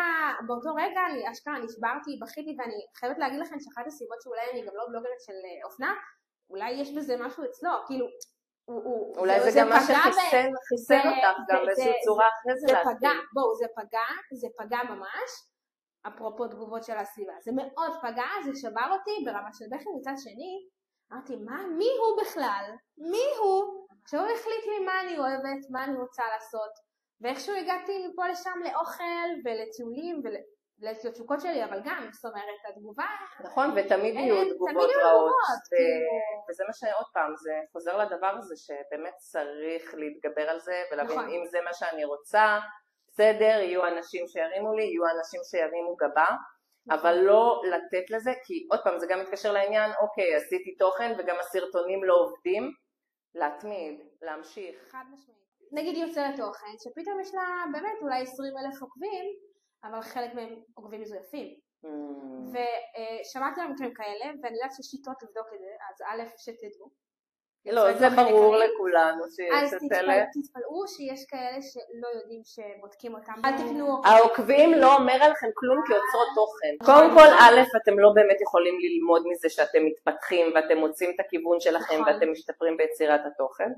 באותו רגע אני אשכרה נשברתי, בכיתי, ואני חייבת להגיד לכם שאחת הסיבות שאולי אני גם לא בלוגרית של אופנה, אולי יש בזה משהו אצלו, כאילו אולי זה גם מה שחיסן אותך גם באיזושהי צורה אחרי זה להסתיר. בואו, זה פגע ממש, אפרופו תגובות של הסביבה, זה מאוד פגע, זה שבר אותי ברמה של בכי. מצד שני, אמרתי, מי הוא בכלל? מי הוא? שהוא החליט לי מה אני אוהבת, מה אני רוצה לעשות, ואיכשהו הגעתי מפה לשם לאוכל ולטיולים ולתשוקות שלי, אבל גם, זאת אומרת, התגובה... נכון, ותמיד יהיו תגובות רעות, וזה מה שעוד פעם, זה חוזר לדבר הזה שבאמת צריך להתגבר על זה, ולהבין אם זה מה שאני רוצה, בסדר, יהיו אנשים שירימו לי, יהיו אנשים שירימו גבה, אבל לא לתת לזה, כי עוד פעם זה גם מתקשר לעניין, אוקיי, עשיתי תוכן וגם הסרטונים לא עובדים, להתמיד, להמשיך. חד משמעית. נגיד יוצרת תוכן, שפתאום יש לה באמת אולי 20,000 עוקבים, אבל חלק מהם עוקבים מזויפים. ושמעתי על מקרים כאלה, ואני יודעת שיש שיטות לבדוק את זה, אז א' שתדעו. לא, זה ברור לכולנו אז תתפלאו שיש כאלה שלא יודעים שבודקים אותם. אל תקנו העוקבים לא אומר עליכם כלום כיוצרות תוכן. קודם כל, א', אתם לא באמת יכולים ללמוד מזה שאתם מתפתחים ואתם מוצאים את הכיוון שלכם ואתם משתפרים ביצירת התוכן.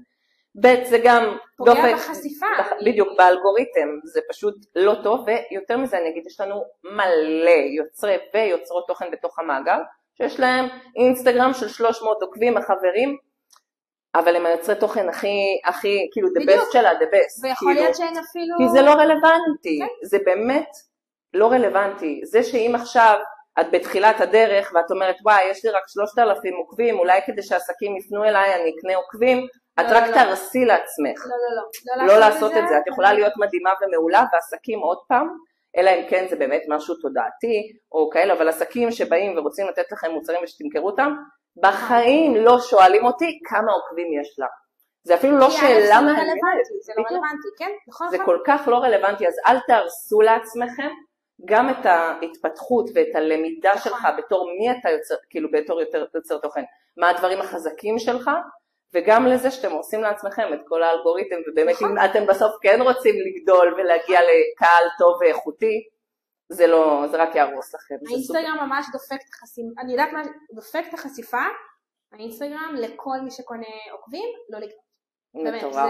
ב', זה גם פוגע בחשיפה. בדיוק, באלגוריתם, זה פשוט לא טוב, ויותר מזה אני אגיד, יש לנו מלא יוצרי ויוצרות תוכן בתוך המאגר, שיש להם אינסטגרם של 300 עוקבים, החברים, אבל הם היוצרי תוכן הכי, כאילו, the בדיוק. best שלה, the best. ויכול כאילו, להיות שהן אפילו... כי זה לא רלוונטי, כן. זה באמת לא רלוונטי. זה שאם עכשיו את בתחילת הדרך ואת אומרת, וואי, יש לי רק 3,000 עוקבים, אולי כדי שהעסקים יפנו אליי אני אקנה עוקבים, את לא, רק לא. תרסי לעצמך. לא לא לעשות את זה. את יכולה להיות מדהימה ומעולה, ועסקים עוד פעם, אלא אם כן זה באמת משהו תודעתי או כאלה, אבל עסקים שבאים ורוצים לתת לכם מוצרים ושתמכרו אותם, בחיים לא שואלים אותי כמה עוקבים יש לה. זה אפילו לא שאלה מעניינת. זה לא רלוונטי, כן? נכון? זה כל כך לא רלוונטי, אז אל תהרסו לעצמכם גם את ההתפתחות ואת הלמידה שלך בתור מי אתה יוצר, כאילו בתור יוצר תוכן, מה הדברים החזקים שלך, וגם לזה שאתם עושים לעצמכם את כל האלגוריתם, ובאמת אם אתם בסוף כן רוצים לגדול ולהגיע לקהל טוב ואיכותי, זה רק יהרוס לכם. האינסטגרם ממש דופק את החשיפה, אני יודעת מה, דופק את החשיפה, האינסטגרם לכל מי שקונה עוקבים, לא לגבות. באמת, זה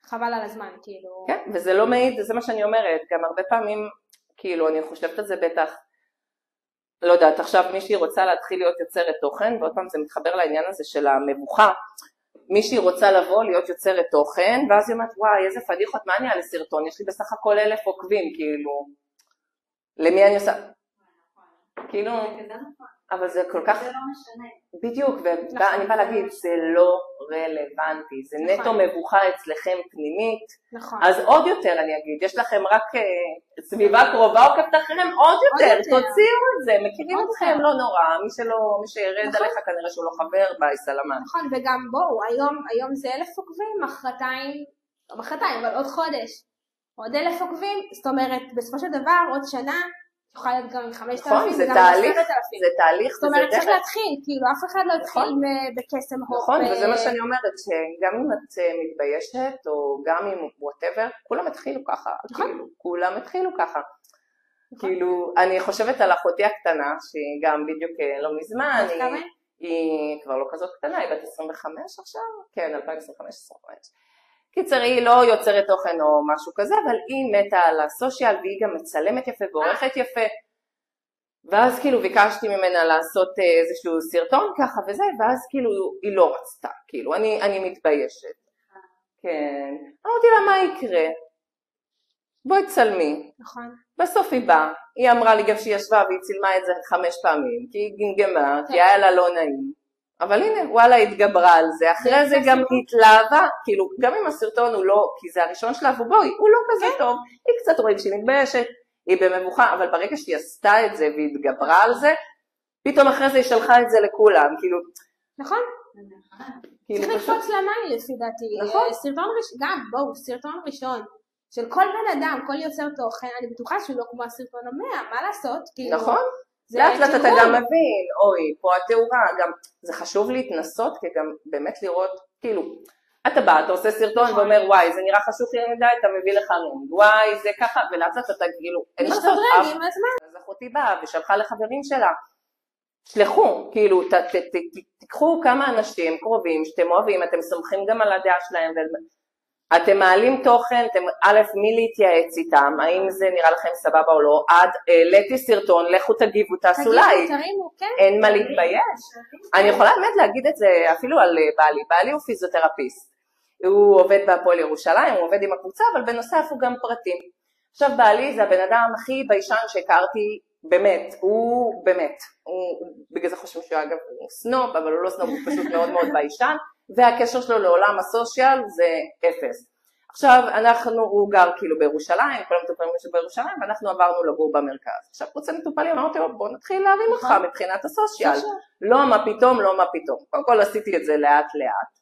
חבל על הזמן, כאילו. כן, וזה לא מעיד, זה מה שאני אומרת, גם הרבה פעמים, כאילו, אני חושבת על זה בטח, לא יודעת, עכשיו מישהי רוצה להתחיל להיות יוצרת תוכן, ועוד פעם זה מתחבר לעניין הזה של המבוכה, מישהי רוצה לבוא להיות יוצרת תוכן, ואז היא אומרת, וואי, איזה פדיחות, מה אני על סרטון, יש לי בסך הכל 1,000 עוקבים, כאילו, למי אני עושה? כאילו, אבל זה כל כך... זה לא משנה. בדיוק, ואני באה להגיד, זה לא רלוונטי, זה נטו מבוכה אצלכם פנימית, אז עוד יותר אני אגיד, יש לכם רק סביבה קרובה או כפת אחריהם, עוד יותר, תוציאו את זה, מכירים אתכם, לא נורא, מי שירד עליך כנראה שהוא לא חבר, ביי סלמן. נכון, וגם בואו, היום זה 1,000 עוקבים, מחרתיים, אבל עוד חודש, עוד 1,000 עוקבים, זאת אומרת, בסופו של דבר, עוד שנה, יכולה להיות גם עם 5,000 נכון, זה וגם תהליך, 10,000. זה תהליך, זאת אומרת, צריך להתחיל, כאילו, אף אחד לא התחיל בקסם הופ. נכון, וזה מה שאני אומרת, שגם אם את מתביישת, או גם אם whatever, כולם התחילו ככה, כאילו, כולם התחילו ככה. כאילו, אני חושבת על אחותי הקטנה, שהיא גם בדיוק לא מזמן, היא כבר לא כזאת קטנה, היא בת 25 עכשיו, כן, 2025. קיצר, היא לא יוצרת תוכן או משהו כזה, אבל היא מתה על הסושיאל, והיא גם מצלמת יפה ועורכת יפה, ואז כאילו ביקשתי ממנה לעשות איזשהו סרטון ככה וזה, ואז כאילו היא לא רצתה, כאילו, אני מתביישת. כן, אמרתי לה, מה יקרה? בואי תצלמי. נכון. בסוף היא באה, היא אמרה לי גם שהיא ישבה והיא צילמה את זה 5 פעמים, כי היא גנגמה, כי היה לה לא נעים. אבל הנה, וואלה, התגברה על זה, אחרי זה גם התלהבה, כאילו, גם אם הסרטון הוא לא, כי זה הראשון שלה, ובואי, הוא לא כזה טוב, היא קצת רואה כשהיא מתביישת, היא במבוכה, אבל ברגע שהיא עשתה את זה והיא התגברה על זה, פתאום אחרי זה היא שלחה את זה לכולם, כאילו... נכון. צריך לקפוץ למים, לפי דעתי. נכון. סרטון ראשון, של כל בן אדם, כל יוצר תוכן, אני בטוחה שהוא לא כמו הסרטון 100, מה לעשות? נכון. לאט לאט אתה גם מבין, אוי, פה התאורה, גם זה חשוב להתנסות, כי גם באמת לראות, כאילו, אתה בא, אתה עושה סרטון ואומר, וואי, זה נראה חשוב לי מדי, אתה מביא לך רינג, וואי, זה ככה, ולאט לאט אתה כאילו, משתדרג עם הזמן. אז אחותי באה ושלחה לחברים שלה, שלחו, כאילו, תיקחו כמה אנשים קרובים שאתם אוהבים, אתם סומכים גם על הדעה שלהם, אתם מעלים תוכן, אתם א' מי להתייעץ איתם, האם זה נראה לכם סבבה או לא, עד העליתי סרטון, לכו תגיבו, תעשו לייק, אין מה להתבייש. אני יכולה באמת להגיד את זה אפילו על בעלי הוא פיזיותרפיסט, הוא עובד בהפועל ירושלים, הוא עובד עם הקבוצה, אבל בנוסף הוא גם פרטי. עכשיו בעלי זה הבן אדם הכי ביישן שהכרתי, באמת, הוא בגלל זה חושבים שהוא אגב הוא סנוב, אבל הוא לא סנוב, הוא פשוט מאוד מאוד ביישן, והקשר שלו לעולם הסושיאל זה 0. עכשיו הוא גר כאילו בירושלים, כל המטופלים בירושלים, ואנחנו עברנו לגור במרכז. עכשיו רוצה מטופלים, אמרתי לו בוא נתחיל להרים אותך מבחינת הסושיאל, לא מה פתאום, קודם כל עשיתי את זה לאט לאט,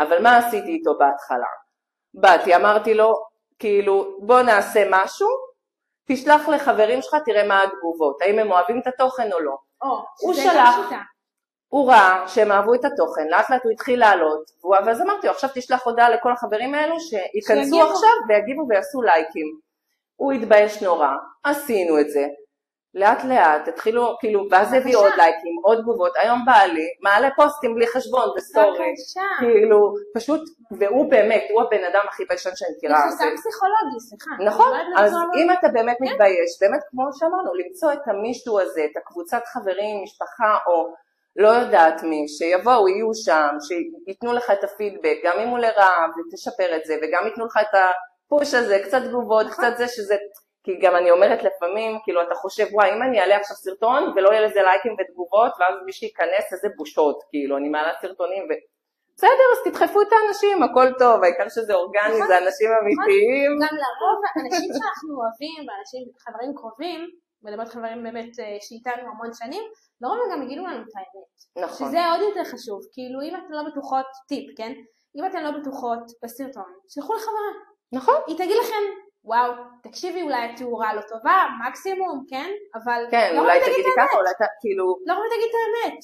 אבל מה עשיתי איתו בהתחלה? באתי, אמרתי לו, כאילו בוא נעשה משהו, תשלח לחברים שלך, תראה מה התגובות, האם הם אוהבים את התוכן או לא. הוא שלח, הוא ראה שהם אהבו את התוכן, לאט לאט הוא התחיל לעלות, ואז אמרתי לו, עכשיו תשלח הודעה לכל החברים האלו שיכנסו עכשיו ויגיבו ויעשו לייקים. הוא התבייש נורא, עשינו את זה, לאט לאט התחילו, כאילו, ואז הביא עוד לייקים, עוד תגובות, היום בעלי, מעלה פוסטים בלי חשבון בסטורי, כאילו, פשוט, והוא באמת, הוא הבן אדם הכי ביישן שאני מכירה. זה חסר פסיכולוגי, סליחה. נכון, אז אם אתה באמת מתבייש, באמת כמו שאמרנו, למצוא את המישהו הזה, את הקבוצת חברים, משפחה, או לא יודעת מי, שיבואו, יהיו שם, שיתנו לך את הפידבק, גם אם הוא לרע, ותשפר את זה, וגם ייתנו לך את הפוש הזה, קצת תגובות, קצת זה שזה, כי גם אני אומרת לפעמים, כאילו אתה חושב, וואי, אם אני אעלה עכשיו סרטון, ולא יהיה לזה לייקים ותגובות, ואז מי שייכנס, איזה בושות, כאילו, אני מעלה סרטונים, בסדר, אז תדחפו את האנשים, הכל טוב, העיקר שזה אורגני, זה אנשים אמיתיים. גם לרוב, אנשים שאנחנו אוהבים, ואנשים, חברים קרובים, מדברת חברים באמת שאיתנו המון שנים, לרוב הם גם יגידו לנו את האמת. נכון. שזה עוד יותר חשוב, כאילו אם אתן לא בטוחות, טיפ, כן? אם אתן לא בטוחות בסרטון, שלחו לחברה. נכון. היא תגיד לכם, וואו, תקשיבי, אולי התאורה לא טובה, מקסימום, כן? אבל כן, לא אולי תגיד תגידי את האמת. ככה, אולי כאילו... לא רק תגיד את האמת.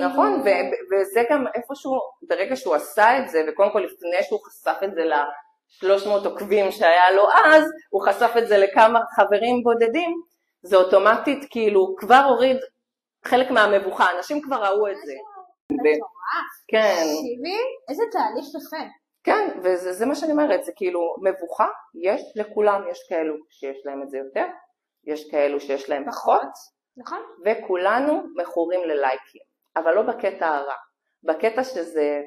נכון, וזה גם איפשהו, ברגע שהוא עשה את זה, וקודם כל לפני שהוא חשף את זה ל-300 עוקבים שהיה לו אז, הוא חשף את זה לכמה חברים בודדים, זה אוטומטית כאילו כבר הוריד חלק מהמבוכה, אנשים כבר ראו את זה. כן. תקשיבי, איזה תהליך יפה. כן, וזה מה שאני אומרת, זה כאילו מבוכה, יש לכולם, יש כאלו שיש להם את זה יותר, יש כאלו שיש להם פחות, נכון. וכולנו מכורים ללייקים, אבל לא בקטע הרע, בקטע שזה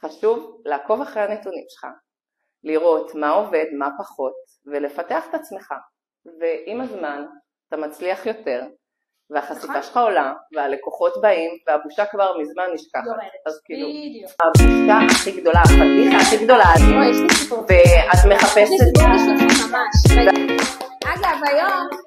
חשוב לעקוב אחרי הנתונים שלך, לראות מה עובד, מה פחות, ולפתח את עצמך, ועם הזמן אתה מצליח יותר, והחשיפה שלך עולה, והלקוחות באים, והבושה כבר מזמן נשכחת. אז כאילו, הבושה הכי גדולה, הפדיחה הכי גדולה, ואת מחפשת... אגב, היום...